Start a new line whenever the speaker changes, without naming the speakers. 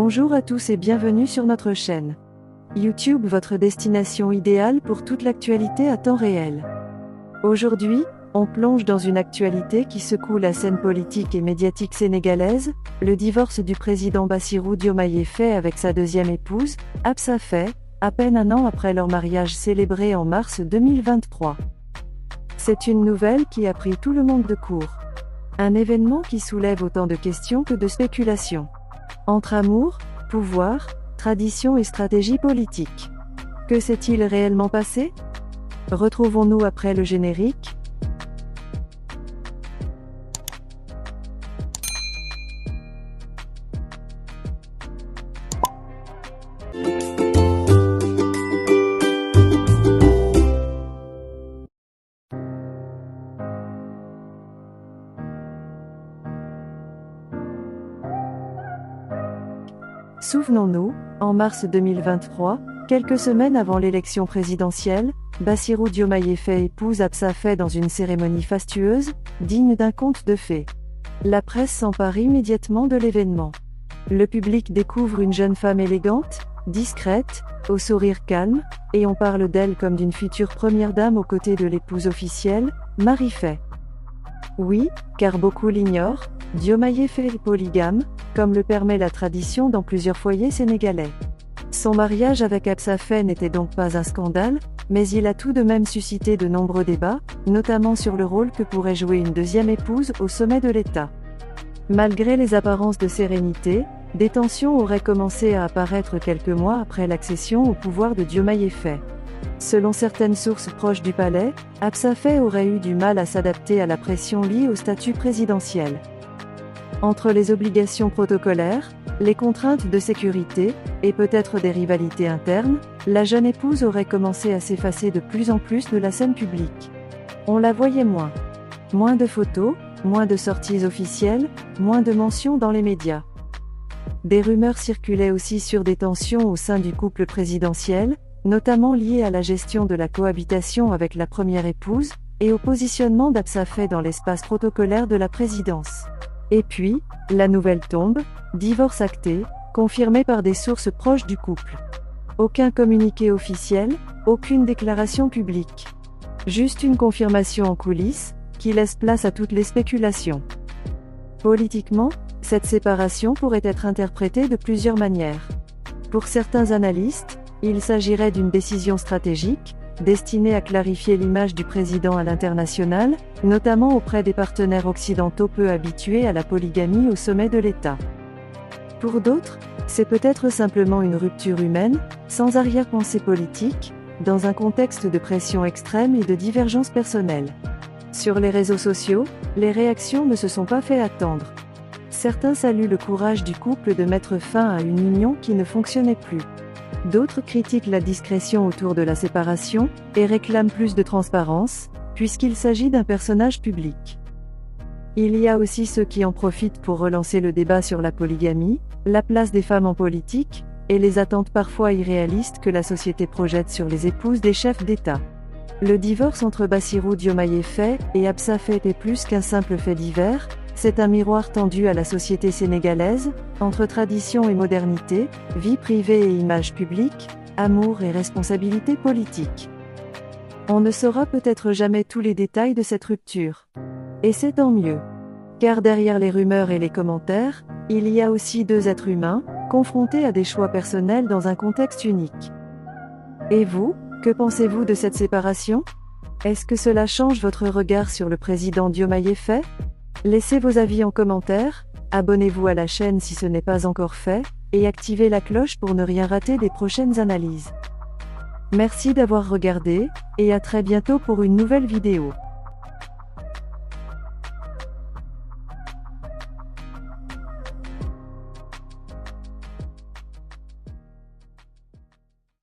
Bonjour à tous et bienvenue sur notre chaîne YouTube, votre destination idéale pour toute l'actualité à temps réel. Aujourd'hui, on plonge dans une actualité qui secoue la scène politique et médiatique sénégalaise, le divorce du président Bassirou Diomaye Faye avec sa deuxième épouse, Absa Faye, à peine un an après leur mariage célébré en mars 2023. C'est une nouvelle qui a pris tout le monde de court. Un événement qui soulève autant de questions que de spéculations. Entre amour, pouvoir, tradition et stratégie politique. Que s'est-il réellement passé? Retrouvons-nous après le générique. Souvenons-nous, en mars 2023, quelques semaines avant l'élection présidentielle, Bassirou Diomaye Faye épouse Absa Faye dans une cérémonie fastueuse, digne d'un conte de fées. La presse s'empare immédiatement de l'événement. Le public découvre une jeune femme élégante, discrète, au sourire calme, et on parle d'elle comme d'une future première dame aux côtés de l'épouse officielle, Marie Faye. Oui, car beaucoup l'ignorent, Diomaye Faye est polygame, comme le permet la tradition dans plusieurs foyers sénégalais. Son mariage avec Absa Faye n'était donc pas un scandale, mais il a tout de même suscité de nombreux débats, notamment sur le rôle que pourrait jouer une deuxième épouse au sommet de l'État. Malgré les apparences de sérénité, des tensions auraient commencé à apparaître quelques mois après l'accession au pouvoir de Diomaye Faye. Selon certaines sources proches du palais, Absa Faye aurait eu du mal à s'adapter à la pression liée au statut présidentiel. Entre les obligations protocolaires, les contraintes de sécurité, et peut-être des rivalités internes, la jeune épouse aurait commencé à s'effacer de plus en plus de la scène publique. On la voyait moins. Moins de photos, moins de sorties officielles, moins de mentions dans les médias. Des rumeurs circulaient aussi sur des tensions au sein du couple présidentiel, notamment liées à la gestion de la cohabitation avec la première épouse, et au positionnement d'Absa Faye dans l'espace protocolaire de la présidence. Et puis, la nouvelle tombe, divorce acté, confirmé par des sources proches du couple. Aucun communiqué officiel, aucune déclaration publique. Juste une confirmation en coulisses, qui laisse place à toutes les spéculations. Politiquement, cette séparation pourrait être interprétée de plusieurs manières. Pour certains analystes, il s'agirait d'une décision stratégique, destinée à clarifier l'image du président à l'international, notamment auprès des partenaires occidentaux peu habitués à la polygamie au sommet de l'État. Pour d'autres, c'est peut-être simplement une rupture humaine, sans arrière-pensée politique, dans un contexte de pression extrême et de divergence personnelle. Sur les réseaux sociaux, les réactions ne se sont pas fait attendre. Certains saluent le courage du couple de mettre fin à une union qui ne fonctionnait plus. D'autres critiquent la discrétion autour de la séparation, et réclament plus de transparence, puisqu'il s'agit d'un personnage public. Il y a aussi ceux qui en profitent pour relancer le débat sur la polygamie, la place des femmes en politique, et les attentes parfois irréalistes que la société projette sur les épouses des chefs d'État. Le divorce entre Bassirou Diomaye Faye et Absa Faye est plus qu'un simple fait divers, c'est un miroir tendu à la société sénégalaise, entre tradition et modernité, vie privée et image publique, amour et responsabilité politique. On ne saura peut-être jamais tous les détails de cette rupture. Et c'est tant mieux. Car derrière les rumeurs et les commentaires, il y a aussi deux êtres humains, confrontés à des choix personnels dans un contexte unique. Et vous, que pensez-vous de cette séparation? Est-ce que cela change votre regard sur le président Diomaye Faye? Laissez vos avis en commentaire, abonnez-vous à la chaîne si ce n'est pas encore fait, et activez la cloche pour ne rien rater des prochaines analyses. Merci d'avoir regardé, et à très bientôt pour une nouvelle vidéo.